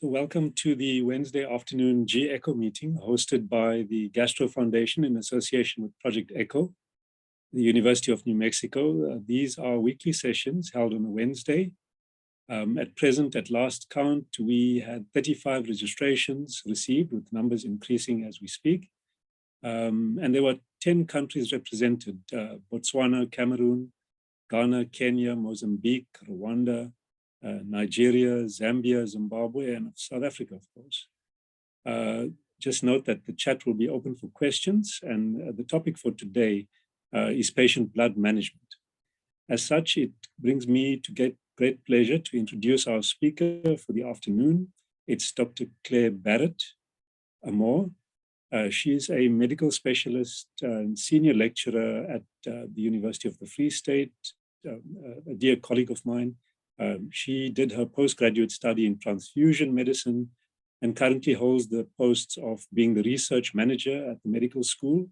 So welcome to the Wednesday afternoon G-ECHO meeting hosted by the Gastro Foundation in association with Project ECHO, the University of New Mexico. These are weekly sessions held on a Wednesday. At present, at last count, we had 35 registrations received, with numbers increasing as we speak. And there were 10 countries represented: Botswana, Cameroon, Ghana, Kenya, Mozambique, Rwanda, Nigeria, Zambia, Zimbabwe, and South Africa, of course. Just note that the chat will be open for questions, and the topic for today is patient blood management. As such, it brings me to great pleasure to introduce our speaker for the afternoon. It's Dr. Claire Barrett Amor. She is a medical specialist and senior lecturer at the University of the Free State, a dear colleague of mine. She did her postgraduate study in transfusion medicine and currently holds the posts of being the research manager at the medical school,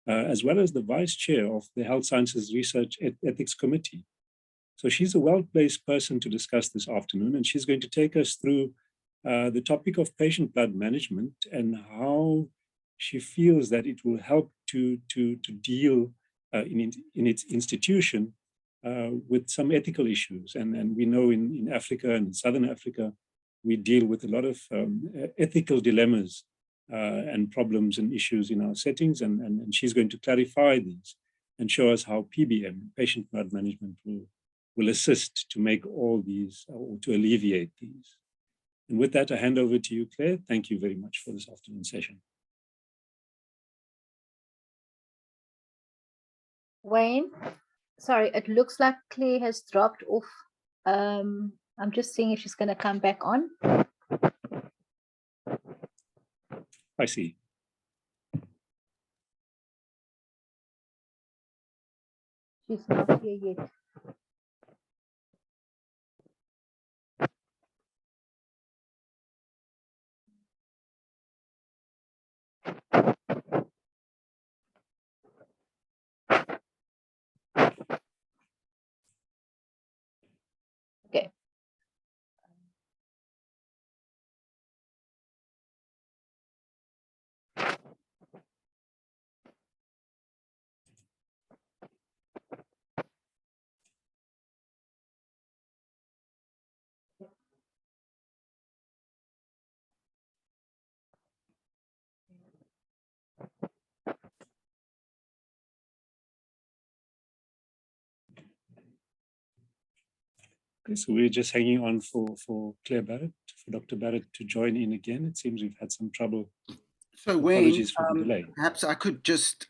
as well as the vice chair of the Health Sciences Research Ethics Committee. So she's a well-placed person to discuss this afternoon, and she's going to take us through the topic of patient blood management and how she feels that it will help to deal in its institution with some ethical issues. And we know in Africa and in Southern Africa, we deal with a lot of ethical dilemmas and problems and issues in our settings. And she's going to clarify these and show us how PBM, patient blood management, will assist to make all these, or to alleviate these. And with that, I hand over to you, Claire. Thank you very much for this afternoon session. Wayne? Sorry, it looks like Claire has dropped off. I'm just seeing if she's going to come back on. I see. She's not here yet. Okay. Okay, so we're just hanging on for Claire Barrett, for Dr. Barrett to join in again. It seems we've had some trouble. So Wayne, apologies for the delay. Perhaps I could just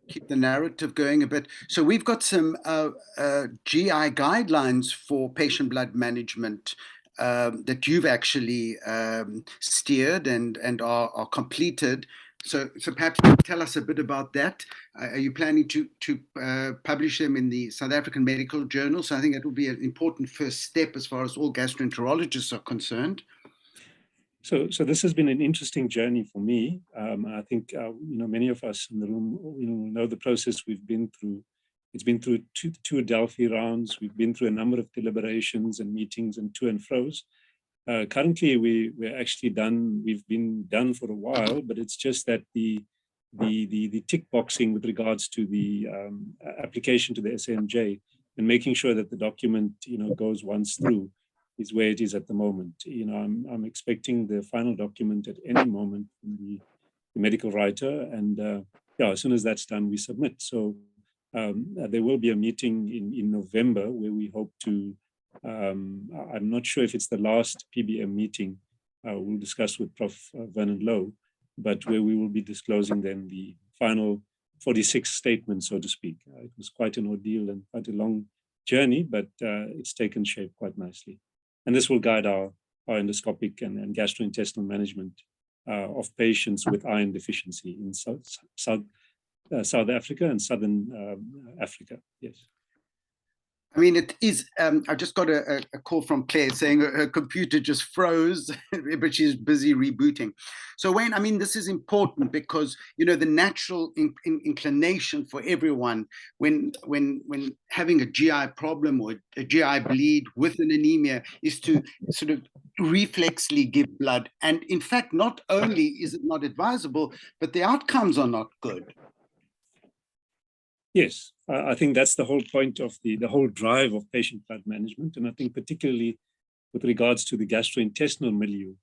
keep the narrative going a bit. So we've got some GI guidelines for patient blood management that you've actually steered and are completed. So perhaps you could tell us a bit about that. Are you planning to publish them in the South African Medical Journal? So I think that would be an important first step as far as all gastroenterologists are concerned. So this has been an interesting journey for me. I think many of us in the room know the process we've been through. It's been through two Delphi rounds. We've been through a number of deliberations and meetings and to and fro's. Currently, we're actually done. We've been done for a while, but it's just that the tick boxing with regards to the application to the SAMJ and making sure that the document goes once through is where it is at the moment. I'm expecting the final document at any moment from the medical writer, and as soon as that's done, we submit. So there will be a meeting in November where we hope to. I'm not sure if it's the last PBM meeting. We'll discuss with Prof. Vernon Lowe, but where we will be disclosing then the final 46 statements, so to speak. It was quite an ordeal and quite a long journey, but it's taken shape quite nicely. And this will guide our endoscopic and gastrointestinal management of patients with iron deficiency in South Africa and Southern Africa. Yes. I mean, it is, I just got a call from Claire saying her computer just froze, but she's busy rebooting. So Wayne, I mean, this is important because, you know, the natural inclination for everyone when having a GI problem or a GI bleed with an anemia is to sort of reflexly give blood. And in fact, not only is it not advisable, but the outcomes are not good. Yes, I think that's the whole point of the whole drive of patient blood management. And I think particularly with regards to the gastrointestinal milieu,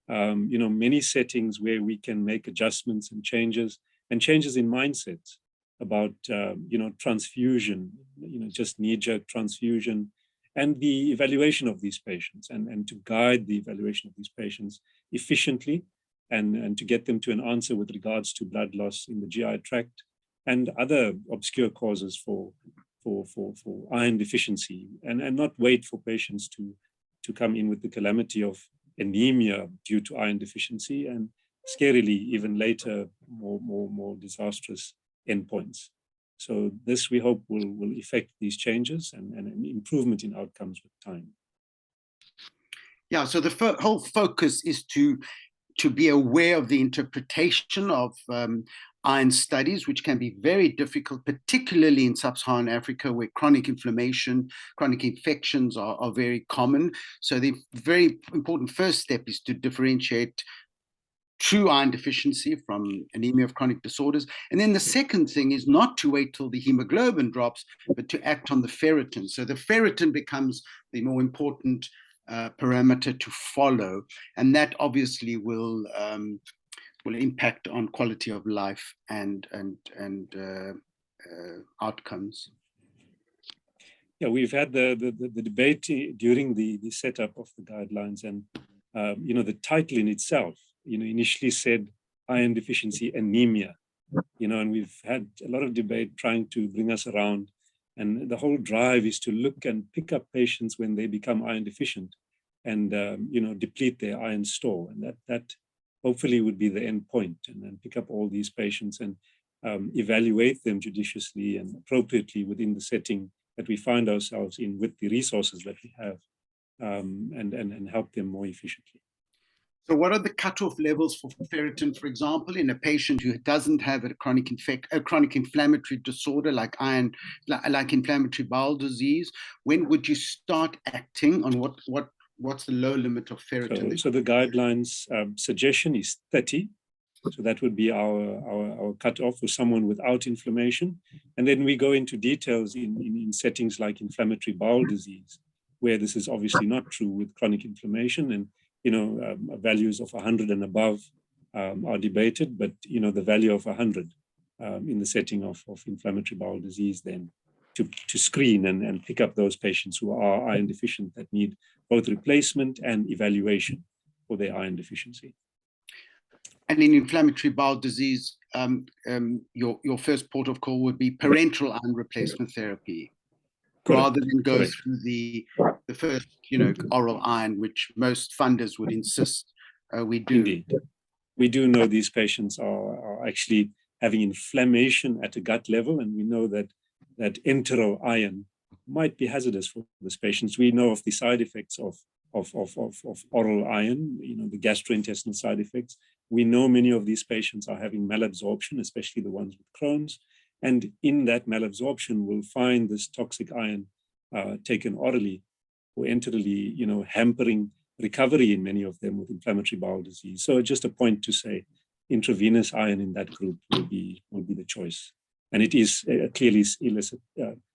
you know, many settings where we can make adjustments and changes in mindsets about, you know, transfusion, you know, just knee-jerk transfusion, and the evaluation of these patients and to guide the evaluation of these patients efficiently and to get them to an answer with regards to blood loss in the GI tract and other obscure causes for iron deficiency, and not wait for patients to come in with the calamity of anemia due to iron deficiency, and scarily even later more disastrous endpoints. So this, we hope, will effect these changes and an improvement in outcomes with time. Yeah, so the whole focus is to be aware of the interpretation of iron studies, which can be very difficult, particularly in sub-Saharan Africa, where chronic inflammation, chronic infections are very common. So the very important first step is to differentiate true iron deficiency from anemia of chronic disorders. And then the second thing is not to wait till the hemoglobin drops, but to act on the ferritin. So the ferritin becomes the more important parameter to follow, and that obviously will impact on quality of life and outcomes. Yeah, we've had the debate during the setup of the guidelines, and you know, the title in itself, you know, initially said iron deficiency anemia, you know, and we've had a lot of debate trying to bring us around. And the whole drive is to look and pick up patients when they become iron deficient and, you know, deplete their iron store. And that hopefully would be the end point, and then pick up all these patients and evaluate them judiciously and appropriately within the setting that we find ourselves in with the resources that we have, and help them more efficiently. So what are the cutoff levels for ferritin, for example, in a patient who doesn't have a chronic inflammatory disorder like inflammatory bowel disease? When would you start acting on what's the low limit of ferritin? So the guidelines suggestion is 30. So that would be our cutoff for someone without inflammation. And then we go into details in settings like inflammatory bowel disease, where this is obviously not true with chronic inflammation. And you know, values of 100 and above are debated, but you know, the value of 100 in the setting of inflammatory bowel disease, then to screen and pick up those patients who are iron deficient that need both replacement and evaluation for their iron deficiency. And in inflammatory bowel disease, your first port of call would be parenteral iron replacement therapy. Correct. Rather than go Correct. Through the first, you know, oral iron, which most funders would insist we do. Indeed. We do know these patients are actually having inflammation at a gut level, and we know that enteral iron might be hazardous for these patients. We know of the side effects of oral iron, you know, the gastrointestinal side effects. We know many of these patients are having malabsorption, especially the ones with Crohn's. And in that malabsorption, we'll find this toxic iron taken orally or enterally, you know, hampering recovery in many of them with inflammatory bowel disease. So just a point to say, intravenous iron in that group will be the choice. And it is clearly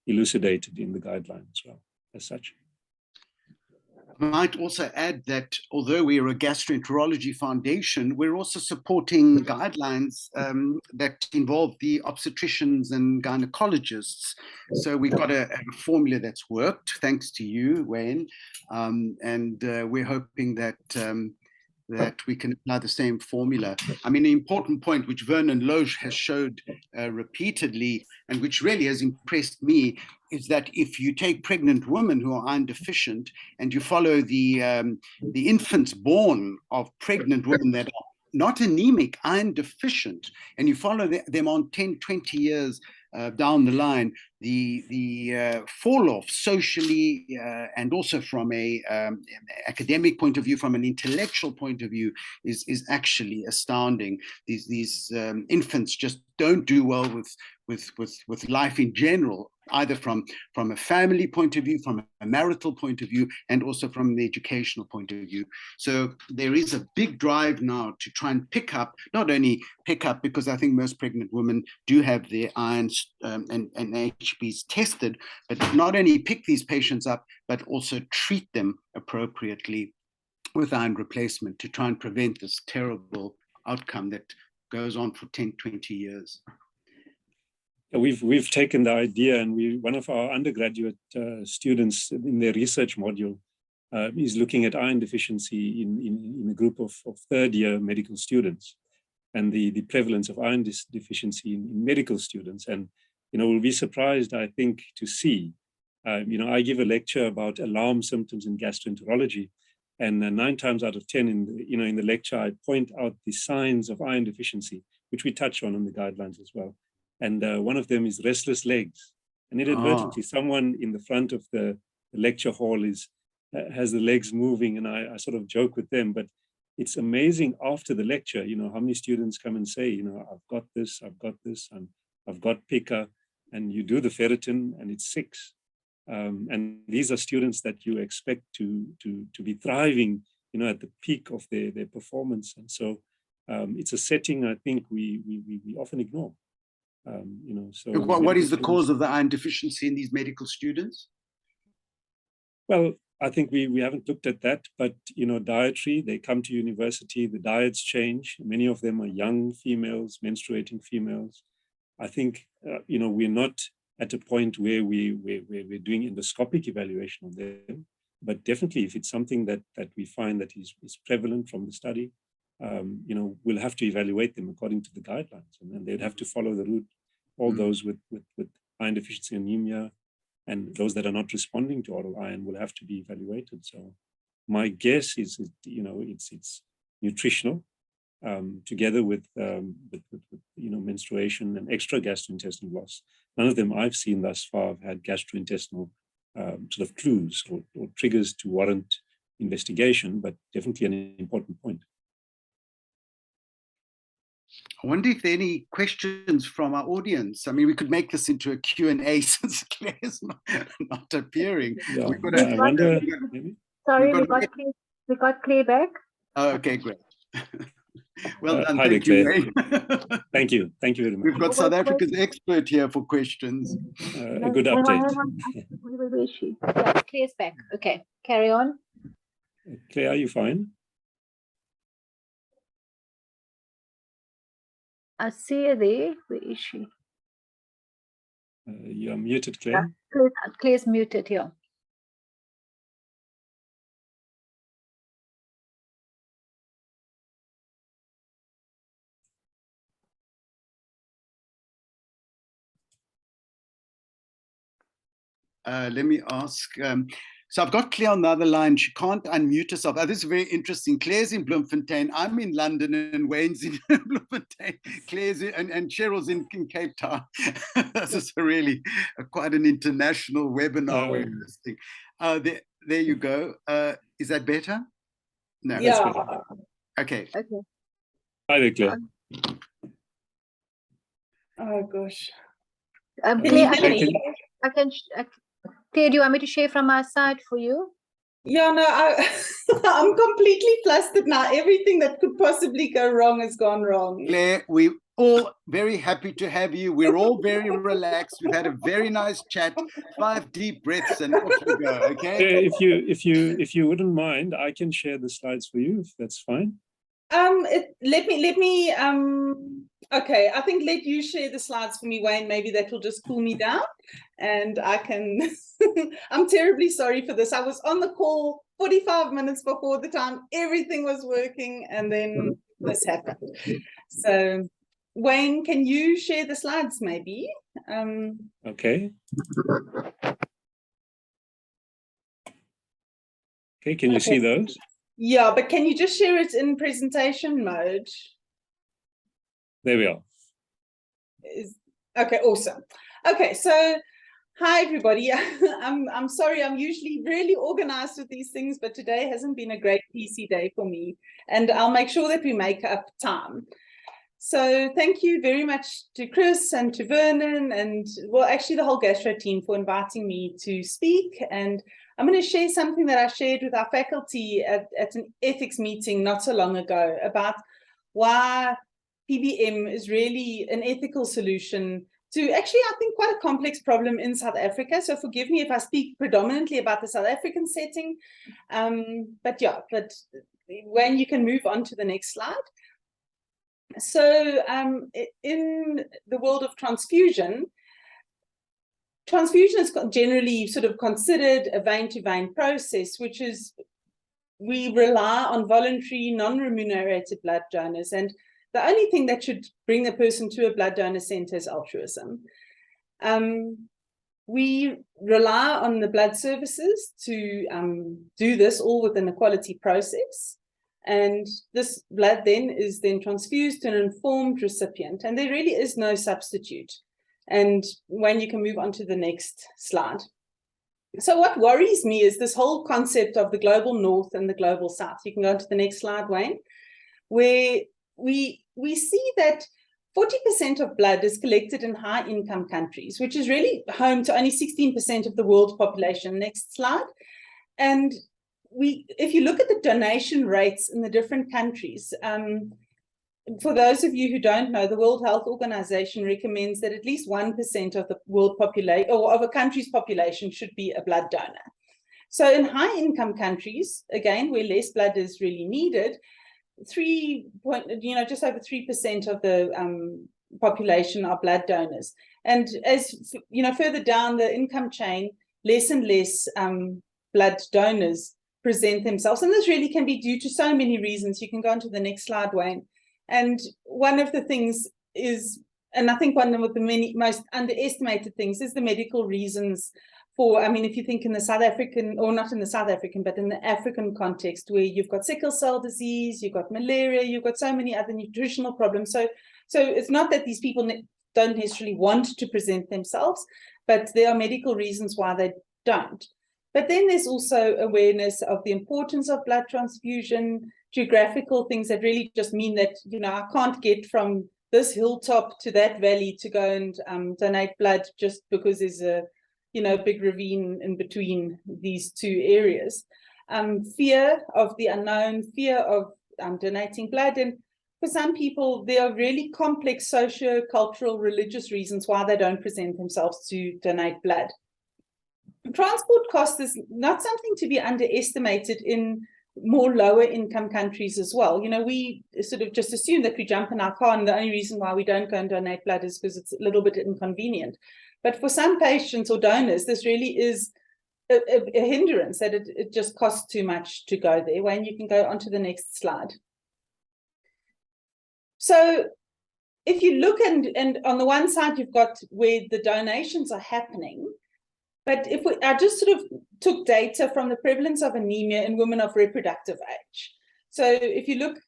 elucidated in the guideline as well, as such. I might also add that although we are a gastroenterology foundation, we're also supporting guidelines that involve the obstetricians and gynecologists. So we've got a formula that's worked, thanks to you, Wayne, and we're hoping that we can apply the same formula. I mean, an important point which Vernon Loge has showed repeatedly, and which really has impressed me, is that if you take pregnant women who are iron deficient and you follow the infants born of pregnant women that are not anemic, iron deficient, and you follow them on 10, 20 years down the line, fall off socially and also from a academic point of view, from an intellectual point of view, is actually astounding. These infants just don't do well with life in general, either from a family point of view, from a marital point of view, and also from the educational point of view. So there is a big drive now to try and not only pick up, because I think most pregnant women do have their irons and HBs tested, but not only pick these patients up, but also treat them appropriately with iron replacement to try and prevent this terrible outcome that goes on for 10, 20 years. We've taken the idea, and one of our undergraduate students in their research module is looking at iron deficiency in a group of third-year medical students, and the prevalence of iron deficiency in medical students. And we'll be surprised, I think, to see. I give a lecture about alarm symptoms in gastroenterology, and 9 times out of 10 in the lecture, I point out the signs of iron deficiency, which we touch on in the guidelines as well. And one of them is restless legs. And inadvertently, someone in the front of the lecture hall has the legs moving, and I sort of joke with them. But it's amazing after the lecture, how many students come and say, I've got this, and I've got pica, and you do the ferritin, and it's 6. And these are students that you expect to be thriving, at the peak of their performance. And so it's a setting I think we often ignore. So what is the cause of the iron deficiency in these medical students? Well, I think we haven't looked at that, but dietary, they come to university, the diets change. Many of them are young females, menstruating females. I think we're not at a point where we're doing endoscopic evaluation of them, but definitely if it's something that we find that is prevalent from the study, we'll have to evaluate them according to the guidelines, and then they'd have to follow the route. All those with iron deficiency anemia and those that are not responding to oral iron will have to be evaluated. So my guess is, it's nutritional, together with menstruation and extra gastrointestinal loss. None of them I've seen thus far have had gastrointestinal sort of clues or triggers to warrant investigation, but definitely an important point. I wonder if there are any questions from our audience. I mean, we could make this into a Q&A since Claire's not appearing. Yeah, I wonder, maybe? Sorry, we got Claire back. Oh, okay, great. Well done, hi thank there, you, Claire. Thank you very much. We've got South Africa's expert here for questions. A good update. Where is she? Yeah, Claire's back. Okay, carry on. Claire, are you fine? I see her there. Where is she? You're muted, Claire. Claire's muted here. Let me ask. So I've got Claire on the other line. She can't unmute herself. This is very interesting. Claire's in Bloemfontein. I'm in London, and Wayne's in Bloemfontein. Claire's and Cheryl's in Cape Town. This is really quite an international webinar we're listening. There you go. Is that better? No. Yeah. Okay. Hi there, Claire. Oh gosh. Claire, Claire, do you want me to share from our side for you? Yeah, no, I'm completely flustered now. Everything that could possibly go wrong has gone wrong. Claire, we're all very happy to have you. We're all very relaxed. We've had a very nice chat. 5 deep breaths and off you go. Okay. If you wouldn't mind, I can share the slides for you, if that's fine. Let me. Okay, I think let you share the slides for me, Wayne. Maybe that will just cool me down, and I can. I'm terribly sorry for this. I was on the call 45 minutes before the time everything was working, and then this happened. So, Wayne, can you share the slides, maybe? Okay. Okay, can you see those? Yeah, but can you just share it in presentation mode? There we are. Okay, awesome. Okay, so Hi, everybody. I'm sorry, I'm usually really organized with these things, but today hasn't been a great PC day for me, and I'll make sure that we make up time. So thank you very much to Chris and to Vernon and, well, actually the whole Gastro team for inviting me to speak. And I'm going to share something that I shared with our faculty at an ethics meeting not so long ago about why PBM is really an ethical solution to actually, I think, quite a complex problem in South Africa. So forgive me if I speak predominantly about the South African setting. But when you can move on to the next slide. So in the world of transfusion is generally sort of considered a vein-to-vein process, which is we rely on voluntary, non-remunerated blood donors. And the only thing that should bring the person to a blood donor center is altruism. We rely on the blood services to do this all within a quality process. And this blood then is transfused to an informed recipient. And there really is no substitute. And when you can move on to the next slide. So what worries me is this whole concept of the global north and the global south. You can go on to the next slide, Wayne, where we see that 40% of blood is collected in high-income countries, which is really home to only 16% of the world population. Next slide. And if you look at the donation rates in the different countries, for those of you who don't know, the World Health Organization recommends that at least 1% of the world population or of a country's population should be a blood donor. So in high-income countries, again, where less blood is really needed, just over 3% of the population are blood donors. And as you know, further down the income chain, less and less blood donors present themselves. And this really can be due to so many reasons. You can go on to the next slide, Wayne. And one of the things is, and I think one of the most underestimated things is the medical reasons for, I mean, if you think in the South African, or not in the South African, but in the African context, where you've got sickle cell disease, you've got malaria, you've got so many other nutritional problems. So it's not that these people don't necessarily want to present themselves, but there are medical reasons why they don't. But then there's also awareness of the importance of blood transfusion, geographical things that really just mean that, you know, I can't get from this hilltop to that valley to go and donate blood just because there's a, you know, big ravine in between these two areas. Fear of the unknown, fear of donating blood. And for some people, there are really complex socio-cultural, religious reasons why they don't present themselves to donate blood. Transport cost is not something to be underestimated in more lower income countries as well. You know, we sort of just assume that we jump in our car and the only reason why we don't go and donate blood is because it's a little bit inconvenient. But for some patients or donors, this really is a hindrance, that it just costs too much to go there. Wayne, you can go on to the next slide. So if you look and on the one side, you've got where the donations are happening. But I just sort of took data from the prevalence of anemia in women of reproductive age. So if you look,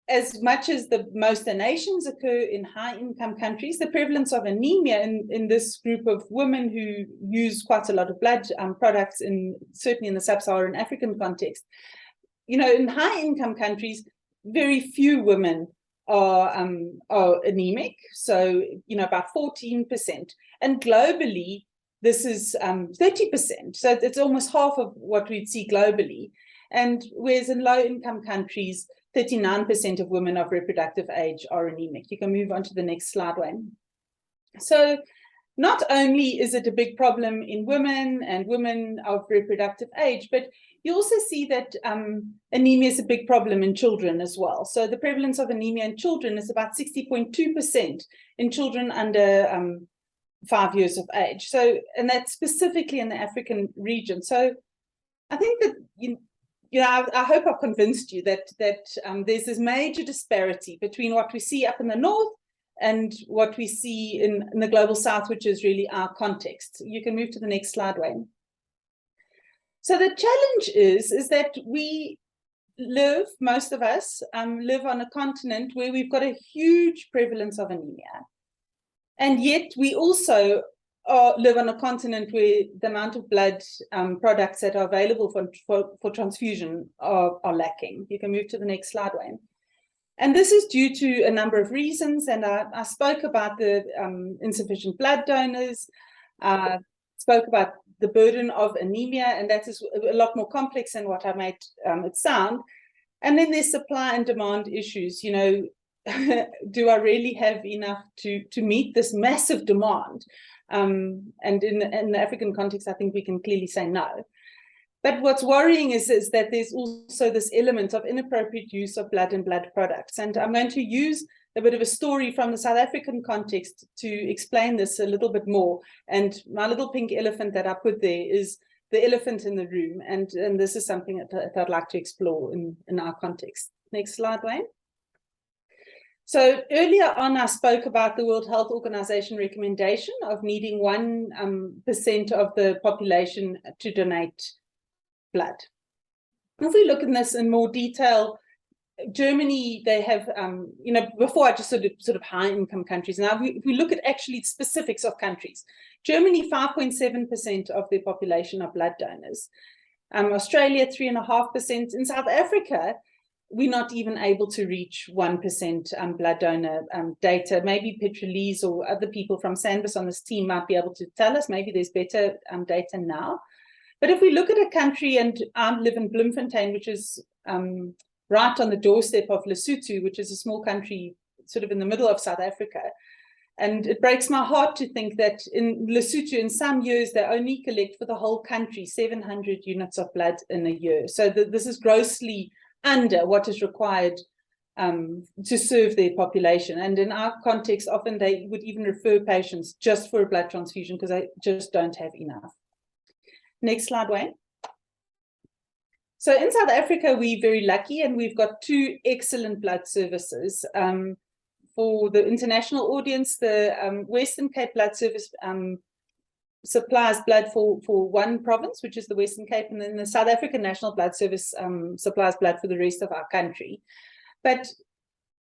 as much as the most donations occur in high-income countries, the prevalence of anemia in this group of women who use quite a lot of blood products, certainly in the sub-Saharan African context, you know, in high-income countries, very few women are anemic. So, you know, about 14%. And globally, this is 30%. So it's almost half of what we'd see globally. And whereas in low-income countries, 39% of women of reproductive age are anemic. You can move on to the next slide, Wayne. So not only is it a big problem in women and women of reproductive age, but you also see that anemia is a big problem in children as well. So the prevalence of anemia in children is about 60.2% in children under 5 years of age. So, and that's specifically in the African region. So I think that, you know, I hope I've convinced you that there's this major disparity between what we see up in the north and what we see in the global south, which is really our context. You can move to the next slide, Wayne. So the challenge is that we live, most of us live on a continent where we've got a huge prevalence of anemia. And yet we also live on a continent where the amount of blood products that are available for transfusion are lacking. You can move to the next slide, Wayne. And this is due to a number of reasons, and I spoke about the insufficient blood donors, spoke about the burden of anemia, and that is a lot more complex than what I made it sound. And then there's supply and demand issues. You know, do I really have enough to meet this massive demand? And in the African context, I think we can clearly say no. But what's worrying is that there's also this element of inappropriate use of blood and blood products. And I'm going to use a bit of a story from the South African context to explain this a little bit more. And my little pink elephant that I put there is the elephant in the room. And this is something that I'd like to explore in our context. Next slide, Wayne. So earlier on, I spoke about the World Health Organization recommendation of needing 1% of the population to donate blood. If we look at this in more detail, Germany, they have, you know, before I just sort of high-income countries. Now, if we look at actually specifics of countries, Germany, 5.7% of their population are blood donors. Australia, 3.5%. In South Africa, we're not even able to reach 1% blood donor data. Maybe Petrolise or other people from Sanbus on this team might be able to tell us. Maybe there's better data now. But if we look at a country, and I live in Bloemfontein, which is right on the doorstep of Lesotho, which is a small country sort of in the middle of South Africa. And it breaks my heart to think that in Lesotho, in some years, they only collect for the whole country 700 units of blood in a year. So this is grossly under what is required to serve their population. And in our context, often they would even refer patients just for a blood transfusion because they just don't have enough. Next slide, Wayne. So in South Africa, we're very lucky, and we've got 2 excellent blood services. For the international audience, the Western Cape Blood Service supplies blood for one province, which is the Western Cape, and then the South African National Blood Service supplies blood for the rest of our country. But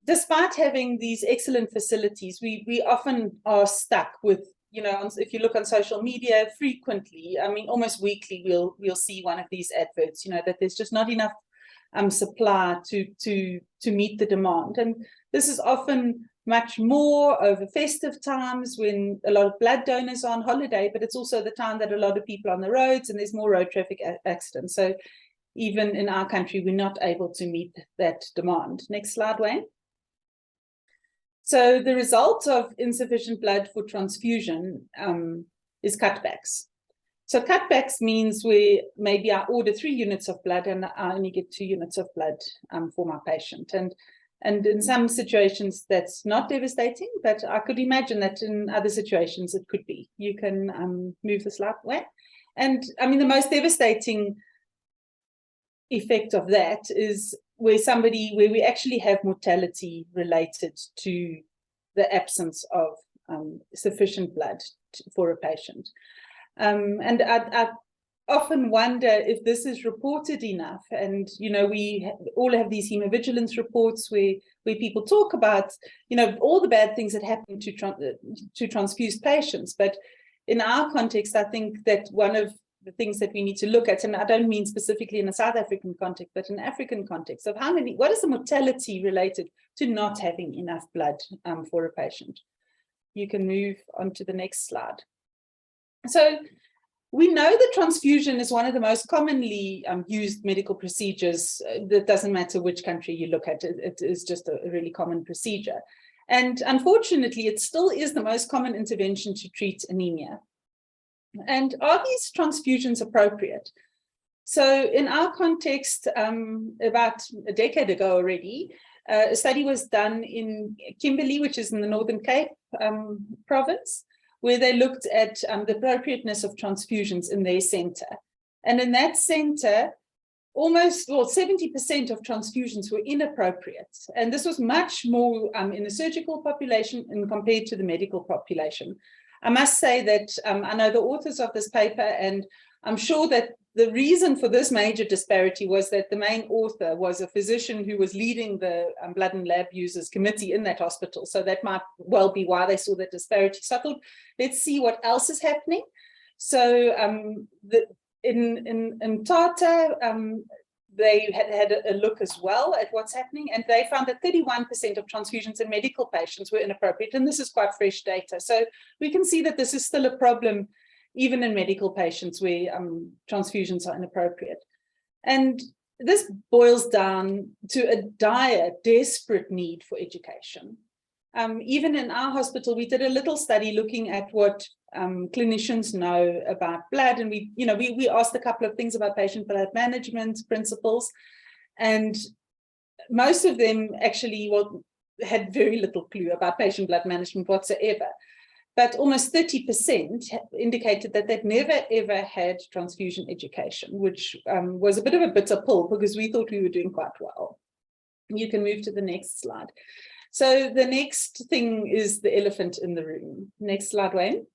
despite having these excellent facilities, we often are stuck with, you know, if you look on social media frequently, I mean, almost weekly, we'll see one of these adverts, you know, that there's just not enough supply to meet the demand. And this is often much more over festive times when a lot of blood donors are on holiday, but it's also the time that a lot of people are on the roads and there's more road traffic accidents. So even in our country, we're not able to meet that demand. Next slide, Wayne. So the result of insufficient blood for transfusion is cutbacks. So cutbacks means where maybe I order 3 units of blood and I only get 2 units of blood for my patient. And in some situations, that's not devastating, but I could imagine that in other situations, it could be. You can move the slide away. And I mean, the most devastating effect of that is where we actually have mortality related to the absence of sufficient blood for a patient. And I often wonder if this is reported enough. And, you know, we all have these hemovigilance reports where people talk about, you know, all the bad things that happen to transfused patients. But in our context, I think that one of the things that we need to look at, and I don't mean specifically in a South African context, but in African context, of what is the mortality related to not having enough blood for a patient? You can move on to the next slide. So we know that transfusion is one of the most commonly used medical procedures. That doesn't matter which country you look at, it is just a really common procedure. And unfortunately, it still is the most common intervention to treat anemia. And are these transfusions appropriate? So in our context, about a decade ago already, a study was done in Kimberley, which is in the Northern Cape province, where they looked at the appropriateness of transfusions in their center. And in that center, almost 70% of transfusions were inappropriate. And this was much more in the surgical population and compared to the medical population. I must say that I know the authors of this paper, and I'm sure that the reason for this major disparity was that the main author was a physician who was leading the blood and lab users committee in that hospital. So that might well be why they saw that disparity. So I thought, let's see what else is happening. So in Tata, they had a look as well at what's happening, and they found that 31% of transfusions in medical patients were inappropriate, and this is quite fresh data. So we can see that this is still a problem even in medical patients where transfusions are inappropriate. And this boils down to a dire, desperate need for education. Even in our hospital, we did a little study looking at what clinicians know about blood, and we asked a couple of things about patient blood management principles, and most of them actually had very little clue about patient blood management whatsoever. But almost 30% indicated that they'd never ever had transfusion education, which was a bit of a bitter pill because we thought we were doing quite well. You can move to the next slide. So the next thing is the elephant in the room. Next slide, Wayne.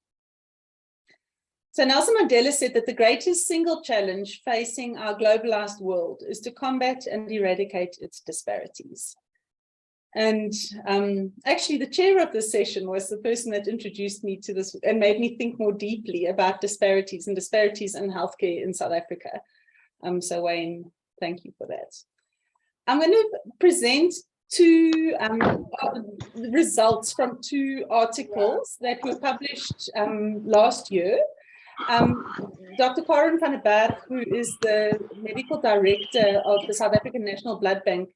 So Nelson Mandela said that the greatest single challenge facing our globalized world is to combat and eradicate its disparities. And actually the chair of this session was the person that introduced me to this and made me think more deeply about disparities in healthcare in South Africa. So Wayne, thank you for that. I'm going to present two results from two articles that were published last year. Dr. Karen van der Berg, who is the medical director of the South African National Blood Bank,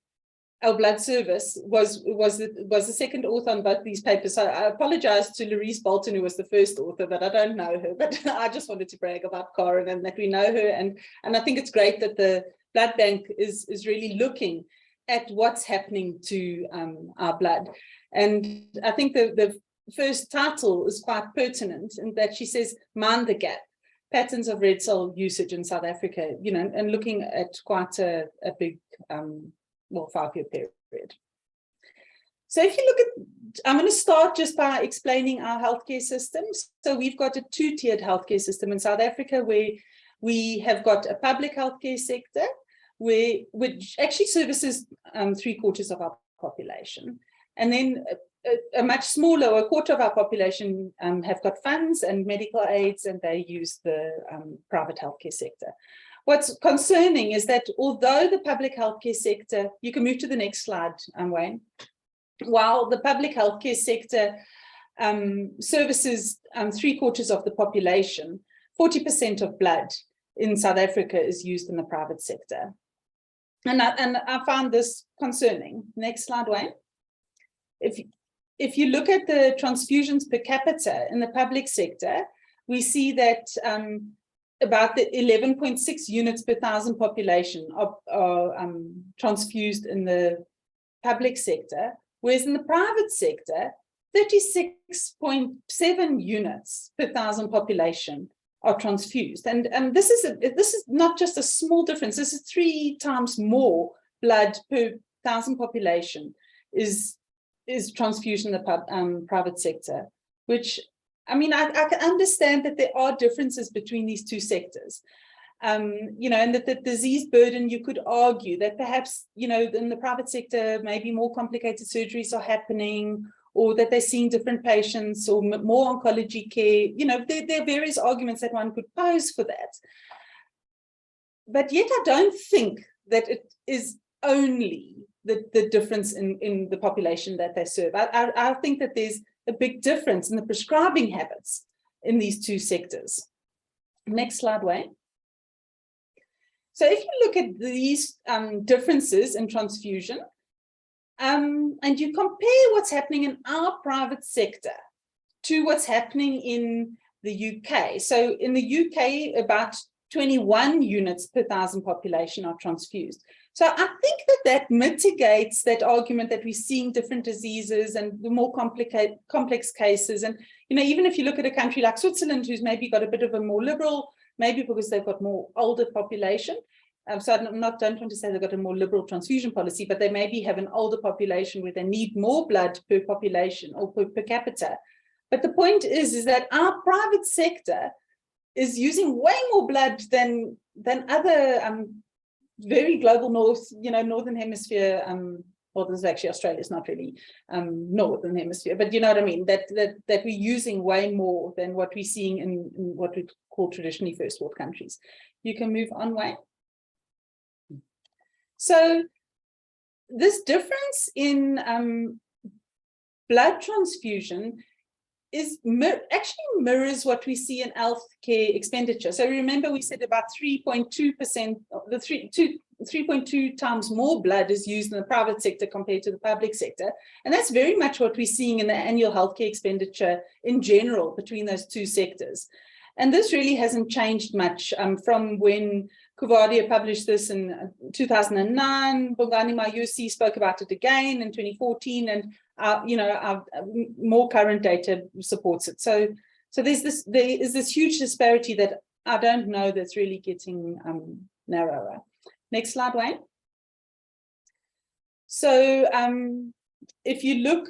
our blood service, was the second author on both these papers. So I apologize to Louise Bolton, who was the first author, that I don't know her, but I just wanted to brag about Karen and that we know her. And I think it's great that the blood bank is really looking at what's happening to our blood. And I think the first title is quite pertinent in that she says, Mind the Gap, Patterns of Red Cell Usage in South Africa, and looking at quite a big 5-year period. So if you look at, I'm going to start just by explaining our healthcare systems. So we've got a two-tiered healthcare system in South Africa where we have got a public healthcare sector which actually services 3/4 of our population. And then a much smaller, a quarter of our population have got funds and medical aids, and they use the private healthcare sector. What's concerning is that although the public healthcare sector, you can move to the next slide, Wayne, while the public healthcare sector services 3/4 of the population, 40% of blood in South Africa is used in the private sector. And I found this concerning. Next slide, Wayne. If you look at the transfusions per capita in the public sector, we see that about the 11.6 units per thousand population are transfused in the public sector, whereas in the private sector, 36.7 units per thousand population are transfused. And this is not just a small difference. This is 3 times more blood per thousand population is transfused in the private sector, which, I mean, I can understand that there are differences between these two sectors, and that the disease burden, you could argue that perhaps, in the private sector, maybe more complicated surgeries are happening, or that they're seeing different patients, or more oncology care. There are various arguments that one could pose for that. But yet I don't think that it is only the difference in the population that they serve. I think that there's a big difference in the prescribing habits in these two sectors. Next slide, Wayne. So if you look at these differences in transfusion, and you compare what's happening in our private sector to what's happening in the UK. So in the UK, about 21 units per thousand population are transfused. So I think that mitigates that argument that we're seeing different diseases and the more complex cases. And, even if you look at a country like Switzerland, who's maybe got a bit of a more liberal, maybe because they've got more older population. So I don't want to say they've got a more liberal transfusion policy, but they maybe have an older population where they need more blood per population or per capita. But the point is that our private sector is using way more blood than other very global northern hemisphere. Well, this is actually Australia. It's not really northern hemisphere, but you know what I mean. That we're using way more than what we're seeing in what we call traditionally first world countries. You can move on, Wayne. So this difference in blood transfusion actually mirrors what we see in healthcare expenditure. So remember, we said about 3.2%, 3.2 times more blood is used in the private sector compared to the public sector. And that's very much what we're seeing in the annual healthcare expenditure in general between those two sectors. And this really hasn't changed much from when Kuvadia published this in 2009. Bongani Mayusi spoke about it again in 2014, and our more current data supports it. So there is this huge disparity that I don't know that's really getting narrower. Next slide, Wayne. So if you look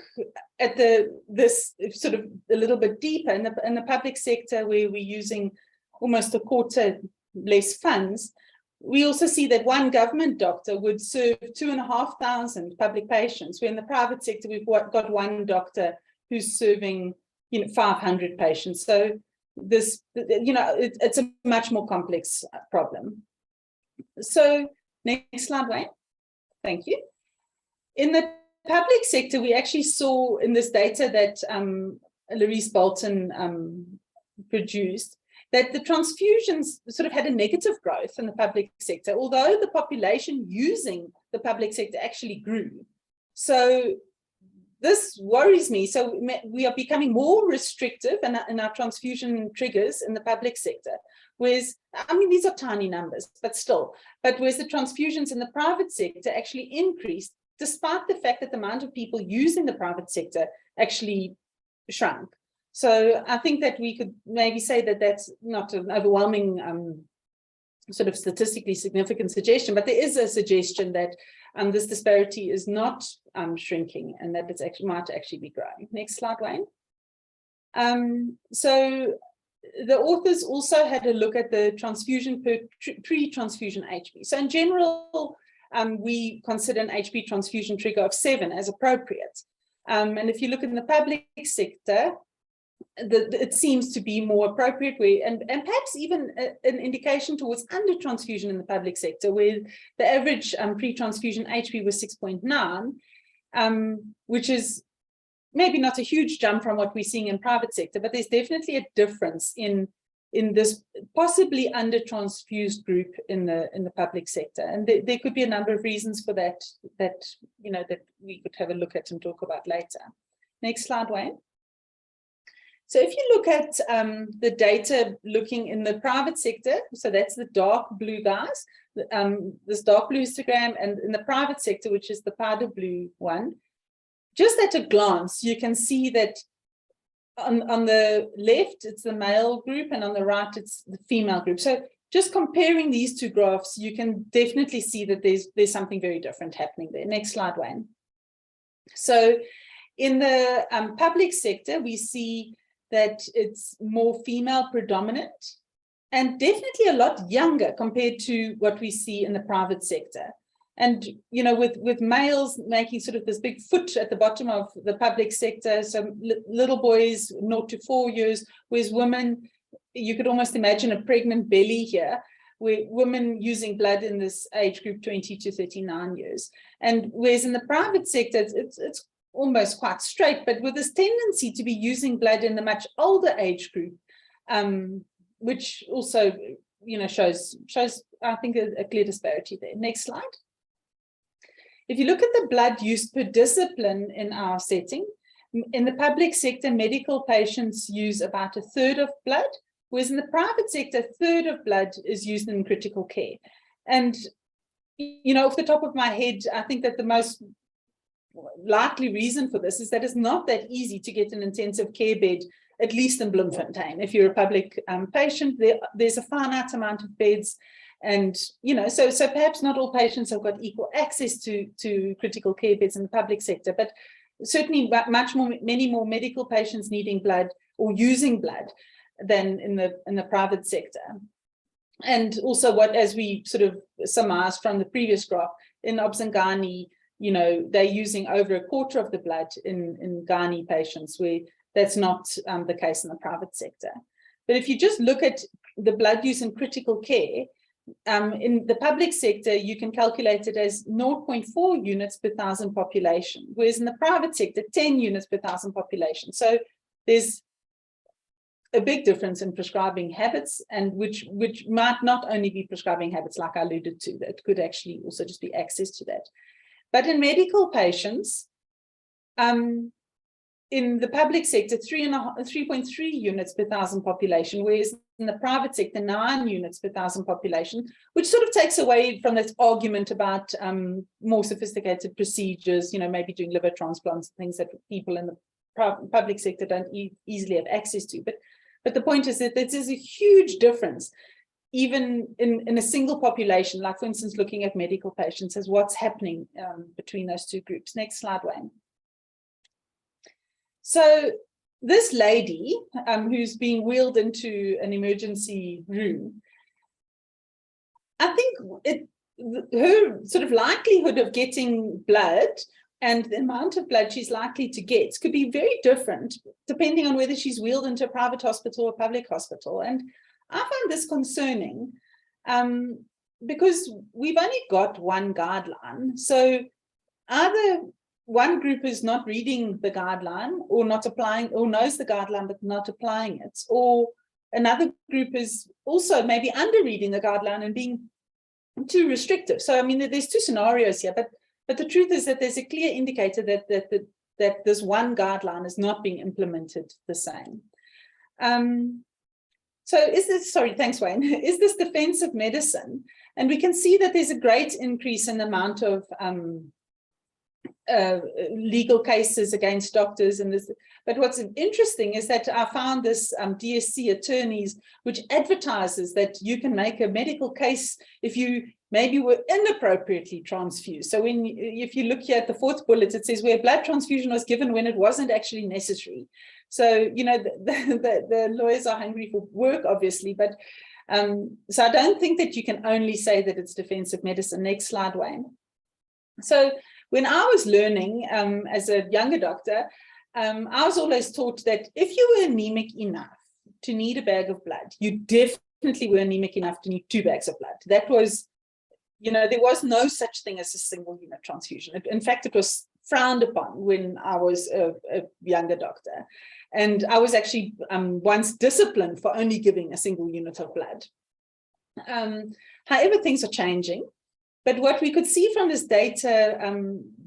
at this sort of a little bit deeper in the public sector, where we're using almost a quarter less funds, we also see that one government doctor would serve 2,500 public patients, where in the private sector we've got one doctor who's serving 500 patients. So this, it's a much more complex problem. So next slide, Wayne. Thank you. In the public sector, we actually saw in this data that Louise Bolton produced, that the transfusions sort of had a negative growth in the public sector, although the population using the public sector actually grew. So this worries me. So we are becoming more restrictive in our transfusion triggers in the public sector. Whereas, I mean, these are tiny numbers, but still. But whereas the transfusions in the private sector actually increased, despite the fact that the amount of people using the private sector actually shrunk. So I think that we could maybe say that that's not an overwhelming sort of statistically significant suggestion, but there is a suggestion that this disparity is not shrinking, and that it might actually be growing. Next slide, Wayne. So the authors also had a look at the transfusion per pre-transfusion HB. So in general, we consider an HB transfusion trigger of 7 as appropriate. And if you look in the public sector, it seems to be more appropriate, and perhaps even an indication towards under transfusion in the public sector, where the average pre-transfusion HB was 6.9, which is maybe not a huge jump from what we're seeing in private sector, but there's definitely a difference in this possibly under transfused group in the public sector, and there could be a number of reasons for that that we could have a look at and talk about later. Next slide, Wayne. So if you look at the data looking in the private sector, so that's the dark blue guys, this dark blue histogram, and in the private sector, which is the powder blue one, just at a glance, you can see that on the left, it's the male group, and on the right, it's the female group. So just comparing these two graphs, you can definitely see that there's something very different happening there. Next slide, Wayne. So in the public sector, we see that it's more female predominant and definitely a lot younger compared to what we see in the private sector. And, with males making sort of this big foot at the bottom of the public sector, so little boys 0 to 4 years, whereas women, you could almost imagine a pregnant belly here, where women using blood in this age group 20 to 39 years. And whereas in the private sector, it's almost quite straight, but with this tendency to be using blood in the much older age group, which also, shows I think a clear disparity there. Next slide. If you look at the blood used per discipline in our setting, in the public sector, medical patients use about 1/3 of blood, whereas in the private sector, 1/3 of blood is used in critical care. And, off the top of my head, I think that the most likely reason for this is that it's not that easy to get an intensive care bed, at least in Bloemfontein. If you're a public patient, there's a finite amount of beds, and so perhaps not all patients have got equal access to critical care beds in the public sector, but certainly many more medical patients needing blood or using blood than in the private sector. And also what, as we sort of surmised from the previous graph, in Obs and Gynae, you know, they're using over a quarter of the blood in Gynae patients, where that's not the case in the private sector. But if you just look at the blood use in critical care, in the public sector, you can calculate it as 0.4 units per thousand population, whereas in the private sector, 10 units per thousand population. So there's a big difference in prescribing habits, and which might not only be prescribing habits, like I alluded to, that could actually also just be access to that. But in medical patients, in the public sector, 3.3 units per thousand population, whereas in the private sector, 9 units per thousand population, which sort of takes away from this argument about more sophisticated procedures, you know, maybe doing liver transplants, things that people in the public sector don't easily have access to. But the point is that there's a huge difference, even in a single population, like for instance, looking at medical patients, as what's happening between those two groups. Next slide, Wayne. So this lady who's being wheeled into an emergency room, I think her sort of likelihood of getting blood and the amount of blood she's likely to get could be very different depending on whether she's wheeled into a private hospital or a public hospital. And I find this concerning because we've only got one guideline. So either one group is not reading the guideline or not applying, or knows the guideline but not applying it, or another group is also maybe under reading the guideline and being too restrictive. So I mean, there's two scenarios here, but the truth is that there's a clear indicator that this one guideline is not being implemented the same. So is this, sorry, thanks Wayne, is this defensive medicine? And we can see that there's a great increase in the amount of legal cases against doctors and this. But what's interesting is that I found this DSC attorneys, which advertises that you can make a medical case if you maybe were inappropriately transfused. So if you look here at the fourth bullet, it says where blood transfusion was given when it wasn't actually necessary. So, you know, the lawyers are hungry for work, obviously, but so I don't think that you can only say that it's defensive medicine. Next slide, Wayne. So when I was learning as a younger doctor, I was always taught that if you were anemic enough to need a bag of blood, you definitely were anemic enough to need 2 bags of blood. That was, you know, there was no such thing as a single unit transfusion. In fact, it was frowned upon when I was a younger doctor. And I was actually once disciplined for only giving a single unit of blood. However, things are changing. But what we could see from this data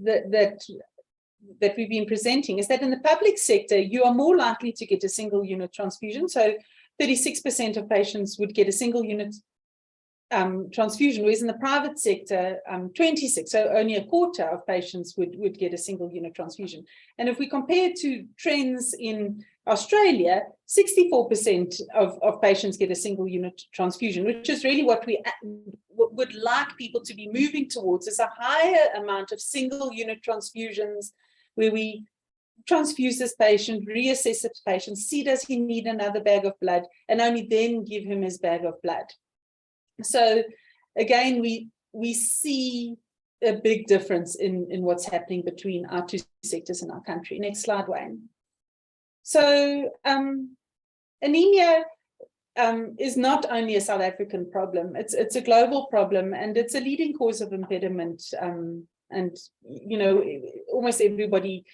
that we've been presenting is that in the public sector, you are more likely to get a single unit transfusion. So 36% of patients would get a single unit transfusion, whereas in the private sector, 26, so only a quarter of patients would get a single unit transfusion. And if we compare to trends in Australia, 64% of patients get a single unit transfusion, which is really what we would like people to be moving towards, is a higher amount of single unit transfusions where we transfuse this patient, reassess this patient, see does he need another bag of blood, and only then give him his bag of blood. So again, we see a big difference in what's happening between our two sectors in our country. Next slide, Wayne. So anemia is not only a South African problem, it's a global problem, and it's a leading cause of impediment. And, you know, almost everybody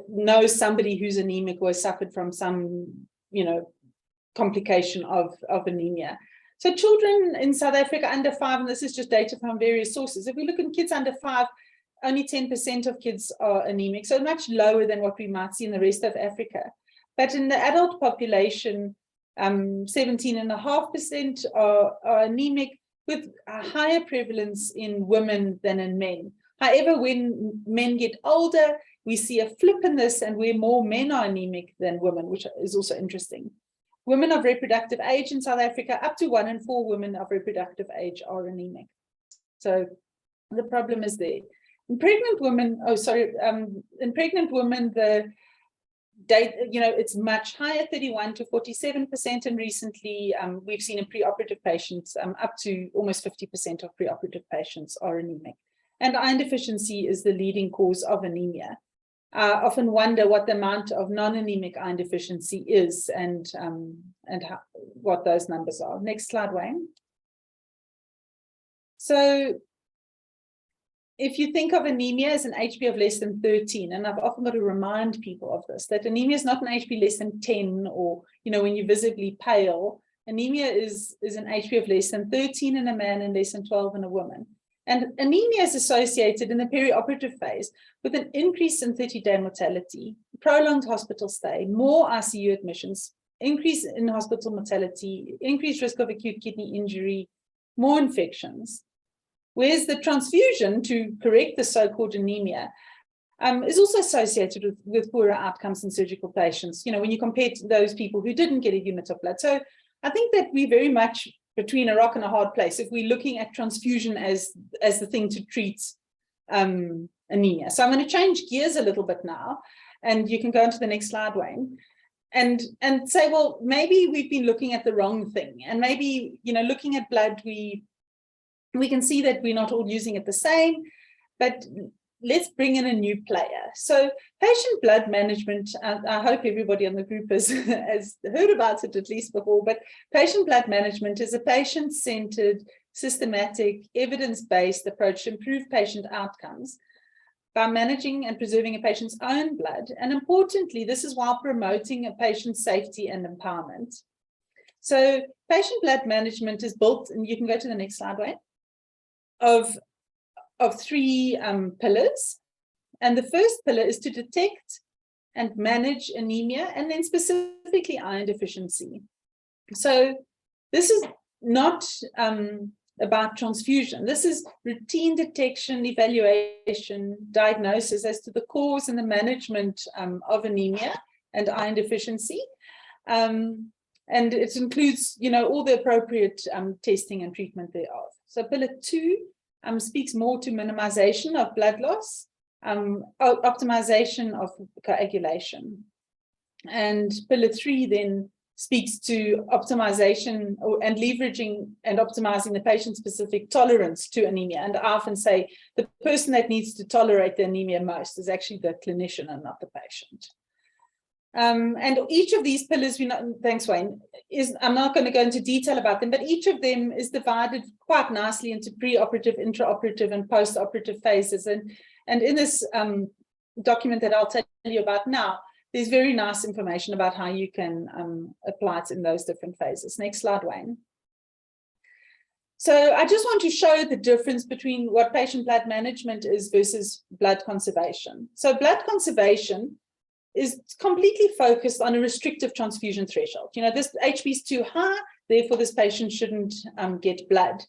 knows somebody who's anemic or has suffered from some, you know, complication of anemia. So children in South Africa under 5, and this is just data from various sources, if we look at kids under 5, only 10% of kids are anemic, so much lower than what we might see in the rest of Africa. But in the adult population, 17.5% are anemic, with a higher prevalence in women than in men. However, when men get older, we see a flip in this, and where more men are anemic than women, which is also interesting. Women of reproductive age in South Africa, up to 1 in 4 women of reproductive age are anemic. So the problem is there. In pregnant women, in pregnant women, the data, it's much higher, 31 to 47%, and recently we've seen in preoperative patients up to almost 50% of preoperative patients are anemic. And iron deficiency is the leading cause of anemia. I often wonder what the amount of non-anemic iron deficiency is and what those numbers are. Next slide, Wayne. So if you think of anemia as an HB of less than 13, and I've often got to remind people of this, that anemia is not an HB less than 10, or, when you're visibly pale. Anemia is an HB of less than 13 in a man and less than 12 in a woman. And anemia is associated in the perioperative phase with an increase in 30-day mortality, prolonged hospital stay, more ICU admissions, increase in hospital mortality, increased risk of acute kidney injury, more infections. Whereas the transfusion to correct the so-called anemia is also associated with poorer outcomes in surgical patients, when you compare to those people who didn't get a unit of blood. So I think that we're very much between a rock and a hard place if we're looking at transfusion as the thing to treat anemia. So I'm going to change gears a little bit now, and you can go on to the next slide, Wayne, and say, well, maybe we've been looking at the wrong thing, and maybe, looking at blood, we can see that we're not all using it the same, but let's bring in a new player. So patient blood management, I hope everybody on the group has heard about it at least before, but patient blood management is a patient-centered, systematic, evidence-based approach to improve patient outcomes by managing and preserving a patient's own blood. And importantly, this is while promoting a patient's safety and empowerment. So patient blood management is built, and you can go to the next slide, Wayne, of three pillars. And the first pillar is to detect and manage anemia, and then specifically iron deficiency. So this is not about transfusion. This is routine detection, evaluation, diagnosis as to the cause and the management of anemia and iron deficiency. And it includes, all the appropriate testing and treatment thereof. So pillar 2 speaks more to minimization of blood loss, optimization of coagulation. And pillar 3 then speaks to optimization and leveraging and optimizing the patient-specific tolerance to anemia. And I often say the person that needs to tolerate the anemia most is actually the clinician and not the patient. And each of these pillars, thanks Wayne, I'm not going to go into detail about them, but each of them is divided quite nicely into preoperative, intraoperative, and postoperative phases. And in this document that I'll tell you about now, there's very nice information about how you can apply it in those different phases. Next slide, Wayne. So I just want to show the difference between what patient blood management is versus blood conservation. So blood conservation is completely focused on a restrictive transfusion threshold. This HB is too high, therefore this patient shouldn't get blood.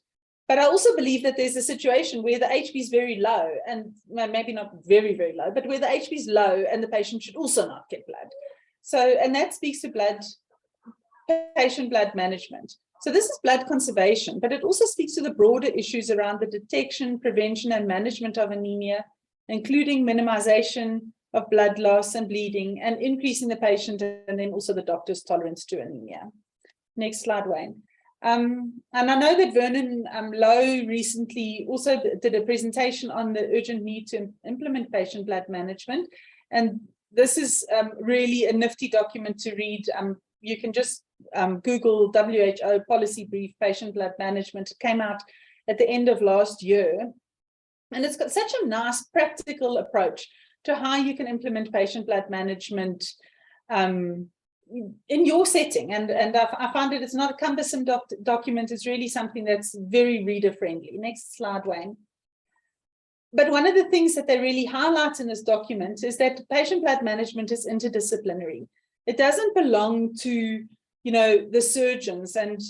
But I also believe that there's a situation where the HB is very low, and maybe not very, very low, but where the HB is low and the patient should also not get blood. So, and that speaks to patient blood management. So this is blood conservation, but it also speaks to the broader issues around the detection, prevention, and management of anemia, including minimization of blood loss and bleeding, and increasing the patient and then also the doctor's tolerance to anemia. Next slide, Wayne. And I know that Vernon Lowe recently also did a presentation on the urgent need to implement patient blood management. And this is really a nifty document to read. You can just Google WHO policy brief patient blood management. It came out at the end of last year. And it's got such a nice practical approach to how you can implement patient blood management in your setting. And I find that it's not a cumbersome document. It's really something that's very reader friendly. Next slide, Wayne. But one of the things that they really highlight in this document is that patient blood management is interdisciplinary. It doesn't belong to, the surgeons. And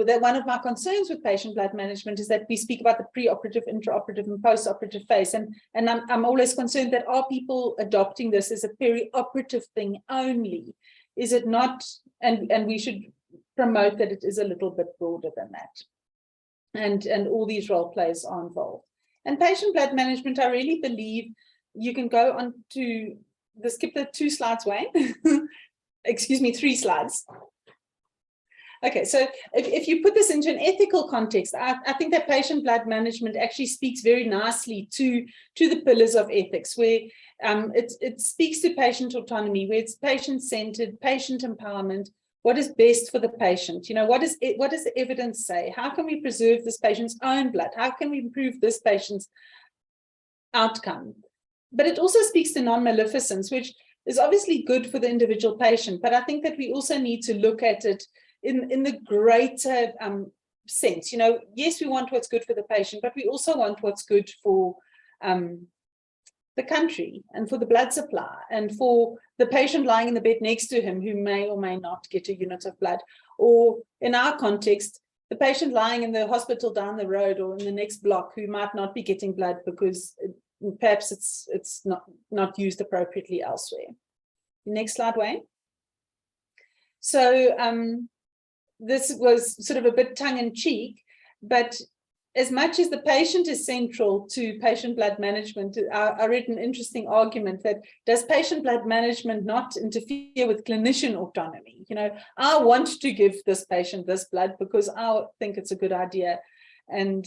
that one of my concerns with patient blood management is that we speak about the preoperative, intraoperative, and postoperative phase. And I'm always concerned that are people adopting this as a perioperative thing only? Is it not? And we should promote that it is a little bit broader than that. And all these role players are involved. And patient blood management, I really believe you can go on to skip the 2 slides, Wayne. Excuse me, 3 slides. Okay, so if you put this into an ethical context, I think that patient blood management actually speaks very nicely to the pillars of ethics, where it speaks to patient autonomy, where it's patient-centered, patient empowerment. What is best for the patient? You know, what does the evidence say? How can we preserve this patient's own blood? How can we improve this patient's outcome? But it also speaks to non-maleficence, which is obviously good for the individual patient. But I think that we also need to look at it in the greater sense. You know, yes, we want what's good for the patient, but we also want what's good for the country and for the blood supply and for the patient lying in the bed next to him who may or may not get a unit of blood, or in our context, the patient lying in the hospital down the road or in the next block who might not be getting blood because perhaps it's not used appropriately elsewhere. Next slide, Wayne. So this was sort of a bit tongue-in-cheek, but as much as the patient is central to patient blood management, I read an interesting argument that does patient blood management not interfere with clinician autonomy? You know, I want to give this patient this blood because I think it's a good idea. And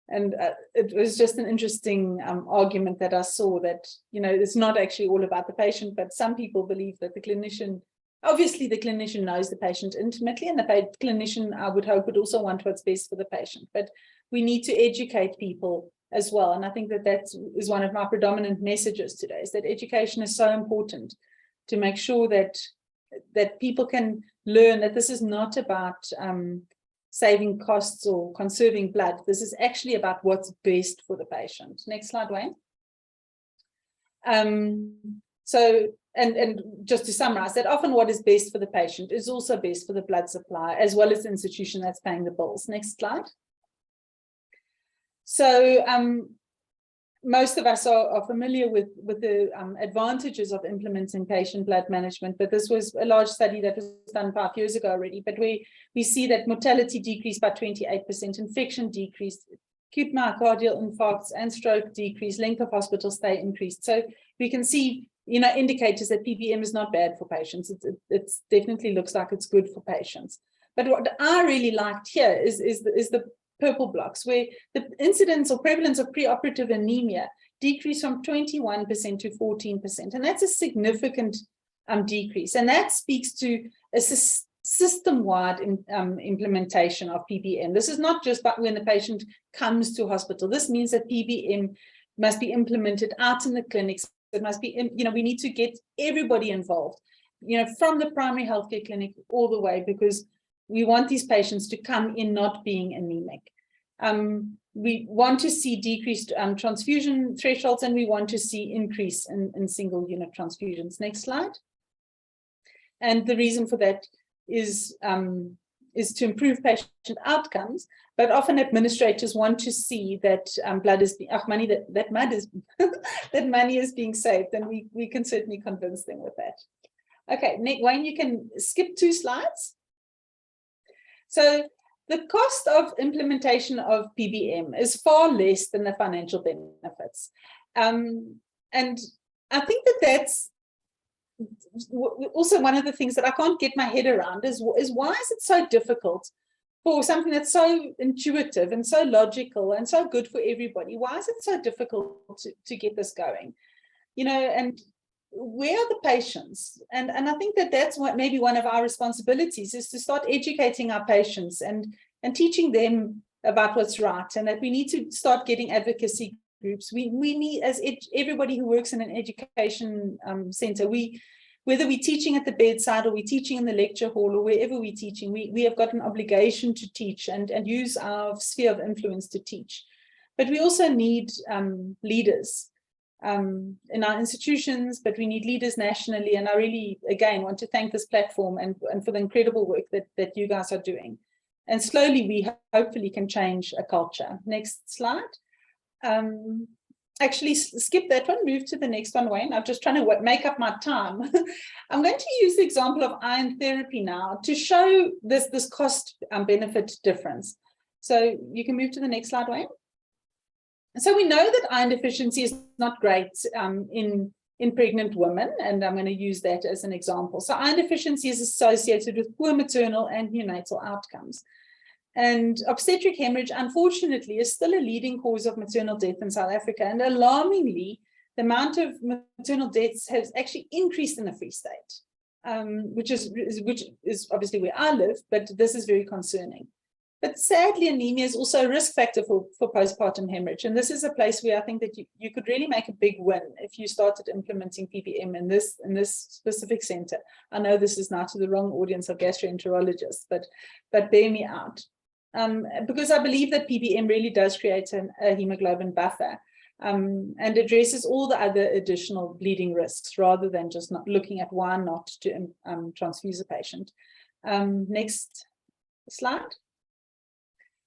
it was just an interesting argument that I saw, that, you know, it's not actually all about the patient, but some people believe that the clinician, obviously the clinician knows the patient intimately, and the clinician, I would hope, would also want what's best for the patient. But we need to educate people as well. And I think that is one of my predominant messages today, is that education is so important to make sure that people can learn that this is not about saving costs or conserving blood. This is actually about what's best for the patient. Next slide, Wayne. So, and just to summarize, that often what is best for the patient is also best for the blood supply, as well as the institution that's paying the bills. Next slide. So most of us are familiar with the advantages of implementing patient blood management, but this was a large study that was done 5 years ago already. But we see that mortality decreased by 28%, infection decreased, acute myocardial infarcts and stroke decreased, length of hospital stay increased. So we can see, you know, indicators that PBM is not bad for patients. It definitely looks like it's good for patients. But what I really liked here is the purple blocks, where the incidence or prevalence of preoperative anemia decreased from 21% to 14%. And that's a significant decrease. And that speaks to a system-wide implementation of PBM. This is not just about when the patient comes to hospital. This means that PBM must be implemented out in the clinics. It must be, you know, we need to get everybody involved, you know, from the primary healthcare clinic all the way, because we want these patients to come in not being anemic. We want to see decreased transfusion thresholds, and we want to see increase in single unit transfusions. Next slide. And the reason for that is to improve patient outcomes, but often administrators want to see that blood is money that money is being saved, and we can certainly convince them with that. Okay, Wayne, you can skip 2 slides. So the cost of implementation of PBM is far less than the financial benefits. And I think that's also one of the things that I can't get my head around is why is it so difficult for something that's so intuitive and so logical and so good for everybody? Why is it so difficult to get this going? You know, and where are the patients? And I think that's what maybe one of our responsibilities is, to start educating our patients and teaching them about what's right, and that we need to start getting advocacy groups. We need, as everybody who works in an education center, whether we're teaching at the bedside or we're teaching in the lecture hall or wherever we're teaching, we have got an obligation to teach and use our sphere of influence to teach. But we also need leaders in our institutions, but we need leaders nationally. And I really, again, want to thank this platform and for the incredible work that you guys are doing. And slowly we hopefully can change a culture. Next slide. Actually, skip that one, move to the next one, Wayne. I'm just trying to make up my time. I'm going to use the example of iron therapy now to show this cost benefit difference. So you can move to the next slide, Wayne. So we know that iron deficiency is not great in pregnant women, and I'm going to use that as an example. So iron deficiency is associated with poor maternal and neonatal outcomes. And obstetric hemorrhage, unfortunately, is still a leading cause of maternal death in South Africa. And alarmingly, the amount of maternal deaths has actually increased in the Free State, which is obviously where I live, but this is very concerning. But sadly, anemia is also a risk factor for postpartum hemorrhage. And this is a place where I think that you could really make a big win if you started implementing PBM in this specific center. I know this is now to the wrong audience of gastroenterologists, but bear me out. Because I believe that PBM really does create a hemoglobin buffer and addresses all the other additional bleeding risks rather than just not looking at why not to transfuse a patient. Next slide.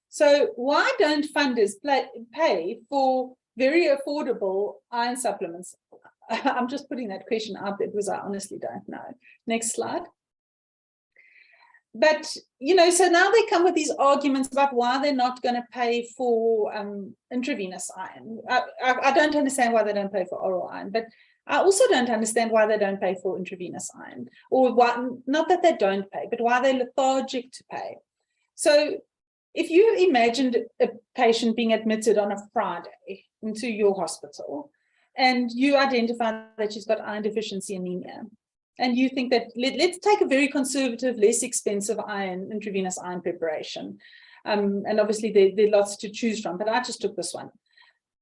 So why don't funders pay for very affordable iron supplements? I'm just putting that question out there because I honestly don't know. Next slide. But, so now they come with these arguments about why they're not going to pay for intravenous iron. I don't understand why they don't pay for oral iron, but I also don't understand why they don't pay for intravenous iron, or why, not that they don't pay, but why they're lethargic to pay. So if you imagined a patient being admitted on a Friday into your hospital and you identify that she's got iron deficiency anemia, and you think that let's take a very conservative, less expensive intravenous iron preparation. And obviously there are lots to choose from, but I just took this one.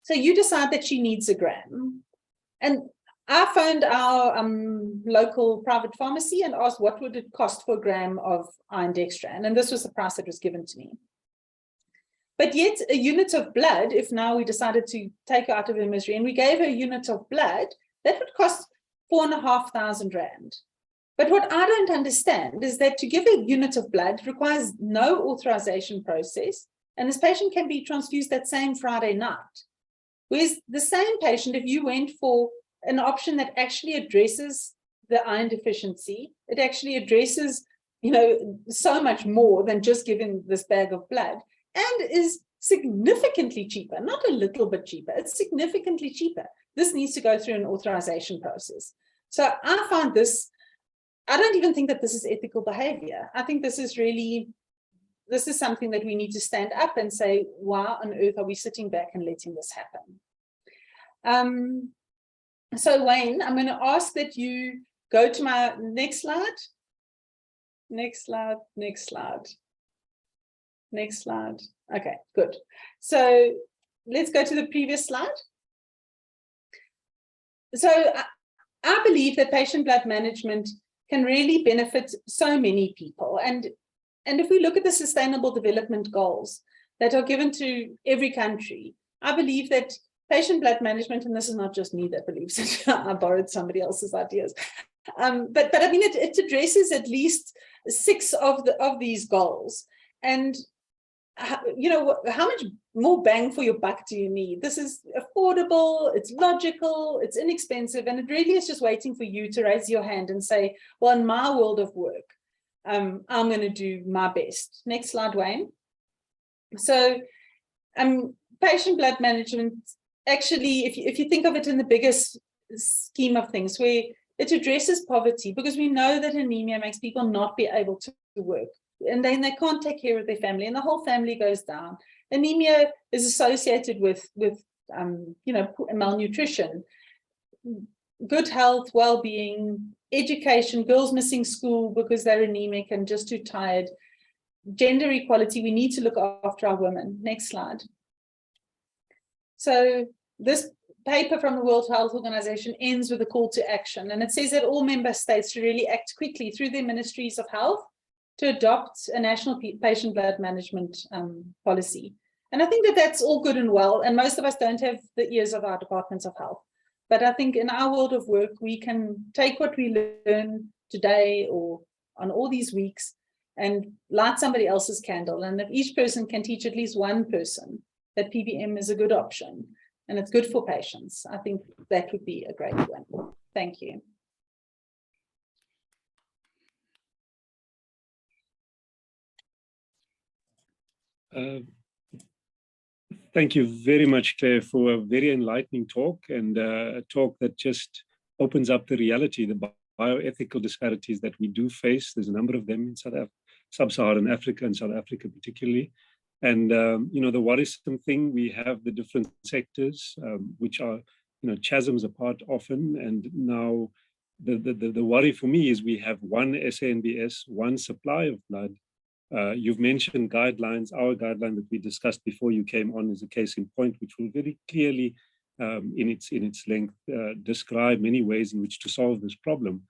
So you decide that she needs a gram. And I phoned our local private pharmacy and asked what would it cost for a gram of iron dextran. And this was the price that was given to me. But yet a unit of blood, if now we decided to take her out of her misery and we gave her a unit of blood, that would cost 4,500 Rand. But what I don't understand is that to give a unit of blood requires no authorization process, and this patient can be transfused that same Friday night. Whereas the same patient, if you went for an option that actually addresses the iron deficiency, it actually addresses, so much more than just giving this bag of blood, and is significantly cheaper, not a little bit cheaper, it's significantly cheaper. This needs to go through an authorization process. So I find this, I don't even think that this is ethical behavior. I think this is something that we need to stand up and say, why on earth are we sitting back and letting this happen? So Wayne, I'm going to ask that you go to my next slide. Next slide, next slide. Next slide. Okay, good. So let's go to the previous slide. So I believe that patient blood management can really benefit so many people. And if we look at the Sustainable Development Goals that are given to every country, I believe that patient blood management, and this is not just me that believes it, I borrowed somebody else's ideas, but I mean, it addresses at least 6 of these goals. And how much more bang for your buck do you need? This is affordable, it's logical, it's inexpensive, and it really is just waiting for you to raise your hand and say, well, in my world of work, I'm going to do my best. Next slide, Wayne. So patient blood management, actually, if you think of it in the biggest scheme of things, where it addresses poverty, because we know that anemia makes people not be able to work. And then they can't take care of their family, and the whole family goes down. Anemia is associated with malnutrition, good health, well-being, education, girls missing school because they're anemic and just too tired, gender equality. We need to look after our women. Next slide. So this paper from the World Health Organization ends with a call to action, and it says that all member states should really act quickly through their ministries of health to adopt a national patient blood management policy. And I think that that's all good and well, and most of us don't have the ears of our departments of health. But I think in our world of work, we can take what we learn today or on all these weeks and light somebody else's candle. And if each person can teach at least one person that PBM is a good option and it's good for patients, I think that would be a great win. Thank you. Thank you very much, Claire, for a very enlightening talk, and a talk that just opens up the reality, the bioethical disparities that we do face. There's a number of them in sub-Saharan Africa and South Africa particularly. And, the worrisome thing, we have the different sectors, which are, chasms apart often. And now the worry for me is we have one SANBS, one supply of blood. You've mentioned guidelines. Our guideline that we discussed before you came on is a case in point, which will very clearly, in its length, describe many ways in which to solve this problem.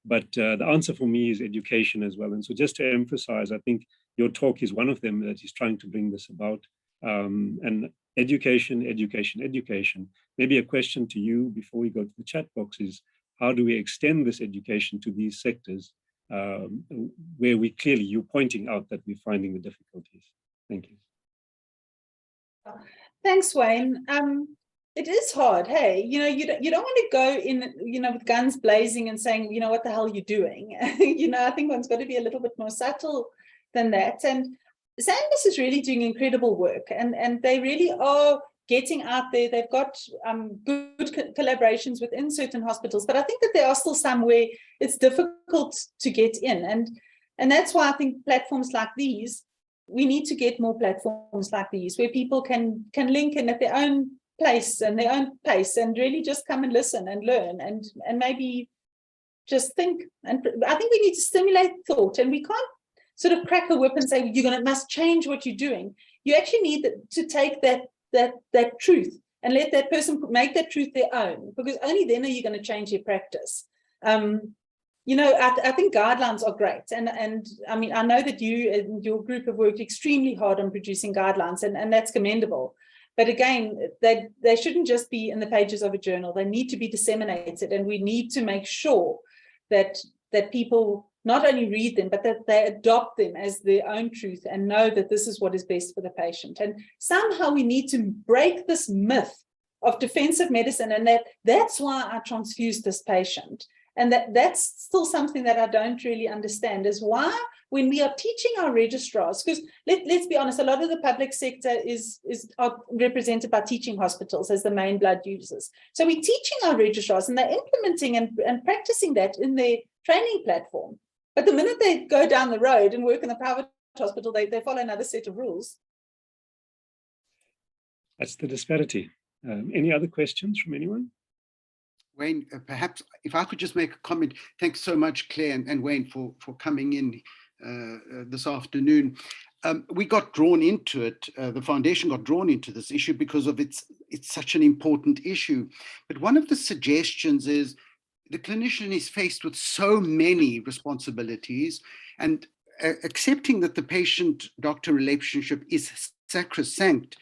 But the answer for me is education as well. And so just to emphasize, I think your talk is one of them that is trying to bring this about. And education. Maybe a question to you before we go to the chat box is, how do we extend this education to these sectors where you're pointing out that we're finding the difficulties? Thank you. Thanks, Wayne. It is hard, hey, you don't want to go in, with guns blazing and saying, what the hell are you doing? I think one's got to be a little bit more subtle than that. And SANBS is really doing incredible work, and they really are getting out there. They've got good collaborations within certain hospitals, but I think that there are still some where it's difficult to get in. And that's why I think platforms like these, we need to get more platforms like these where people can link in at their own place and their own pace and really just come and listen and learn and maybe just think. And I think we need to stimulate thought, and we can't sort of crack a whip and say must change what you're doing. You actually need to take that truth and let that person make that truth their own, because only then are you going to change your practice. I think guidelines are great, and I mean, I know that you and your group have worked extremely hard on producing guidelines, and that's commendable. But again, they shouldn't just be in the pages of a journal. They need to be disseminated, and we need to make sure that people not only read them, but that they adopt them as their own truth and know that this is what is best for the patient. And somehow we need to break this myth of defensive medicine, and that's why I transfused this patient. And that's still something that I don't really understand, is why, when we are teaching our registrars, because let's be honest, a lot of the public sector are represented by teaching hospitals as the main blood users. So we're teaching our registrars, and they're implementing and practicing that in their training platform. But the minute they go down the road and work in a private hospital, they follow another set of rules. That's the disparity. Any other questions from anyone? Wayne, perhaps if I could just make a comment. Thanks so much, Claire and Wayne, for coming in this afternoon. We got drawn into it. The foundation got drawn into this issue because of it's such an important issue. But one of the suggestions is the clinician is faced with so many responsibilities, and accepting that the patient-doctor relationship is sacrosanct.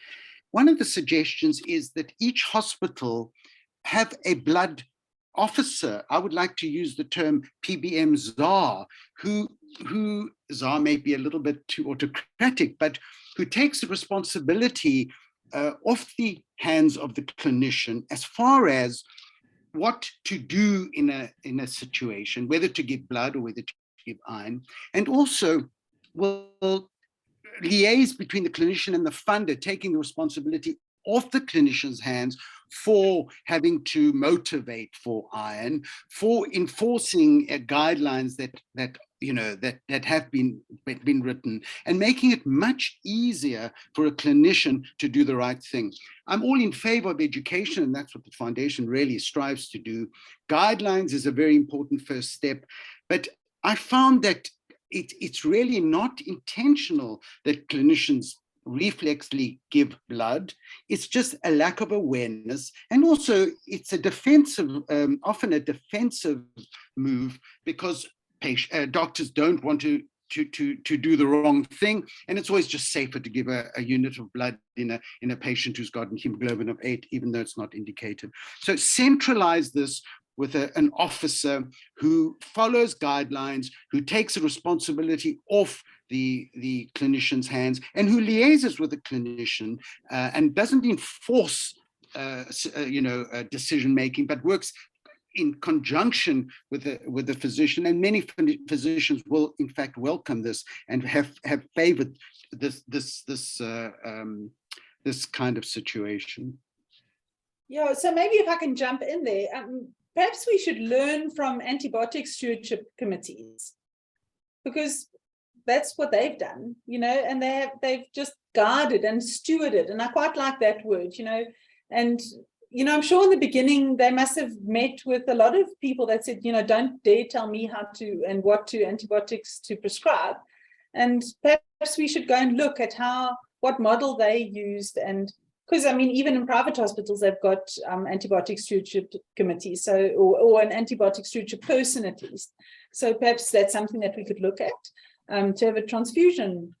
One of the suggestions is that each hospital have a blood officer. I would like to use the term PBM czar, who czar may be a little bit too autocratic, but who takes the responsibility off the hands of the clinician as far as what to do in a situation, whether to give blood or whether to give iron, and also will liaise between the clinician and the funder, taking the responsibility off the clinician's hands for having to motivate for iron, for enforcing guidelines that have been written, and making it much easier for a clinician to do the right thing. I'm all in favor of education, and that's what the foundation really strives to do. Guidelines is a very important first step, but I found that it's really not intentional that clinicians reflexly give blood. It's just a lack of awareness, and also it's a defensive, often a defensive move, because doctors don't want to do the wrong thing, and it's always just safer to give a unit of blood in a patient who's got a hemoglobin of 8, even though it's not indicated. So centralize this with an officer who follows guidelines, who takes the responsibility off the clinician's hands, and who liaises with the clinician and doesn't enforce decision making, but works in conjunction with the physician. And many physicians will in fact welcome this and have favored this this kind of situation. Yeah, so maybe if I can jump in there, perhaps we should learn from antibiotic stewardship committees, because that's what they've done, you know, and they've just guarded and stewarded, and I quite like that word, you know, and you know, I'm sure in the beginning they must have met with a lot of people that said, you know, don't dare tell me how to and what to antibiotics to prescribe, and perhaps we should go and look at what model they used. And because I mean, even in private hospitals, they've got antibiotic stewardship committees, so or an antibiotic stewardship person at least. So perhaps that's something that we could look at, to have a transfusion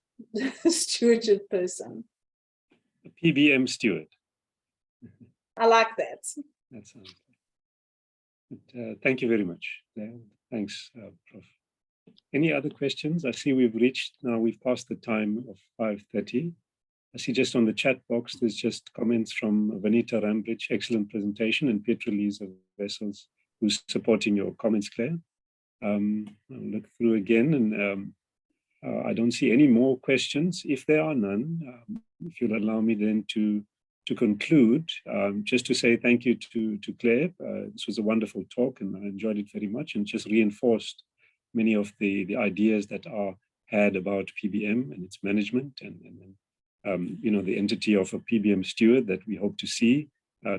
stewardship person. A PBM steward. I like that. That sounds good. Thank you very much. Thanks, Prof. Any other questions? I see we've passed the time of 5:30. I see just on the chat box, there's just comments from Vanita Rambridge, excellent presentation, and Petra-Lisa Vessels, who's supporting your comments, Claire. I'll look through again, and I don't see any more questions. If there are none, if you'll allow me then to conclude, just to say thank you to Claire. This was a wonderful talk, and I enjoyed it very much, and just reinforced many of the ideas that are had about PBM and its management, and you know, the entity of a PBM steward that we hope to see,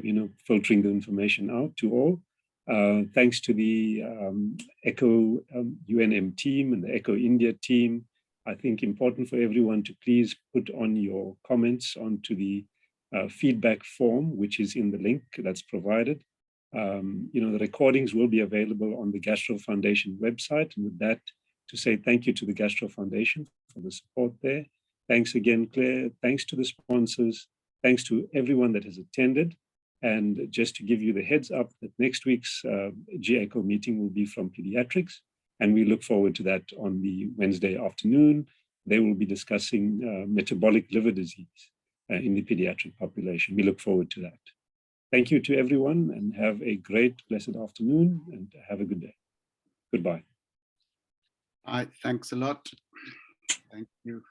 you know, filtering the information out to all. Thanks to the ECHO UNM team and the ECHO India team. I think important for everyone to please put on your comments onto the feedback form, which is in the link that's provided. You know, the recordings will be available on the Gastro Foundation website. And with that, to say thank you to the Gastro Foundation for the support there. Thanks again, Claire. Thanks to the sponsors. Thanks to everyone that has attended. And just to give you the heads up that next week's GECHO meeting will be from pediatrics. And we look forward to that on the Wednesday afternoon. They will be discussing metabolic liver disease in the pediatric population. We look forward to that. Thank you to everyone, and have a great, blessed afternoon, and have a good day. Goodbye. All right, thanks a lot. Thank you.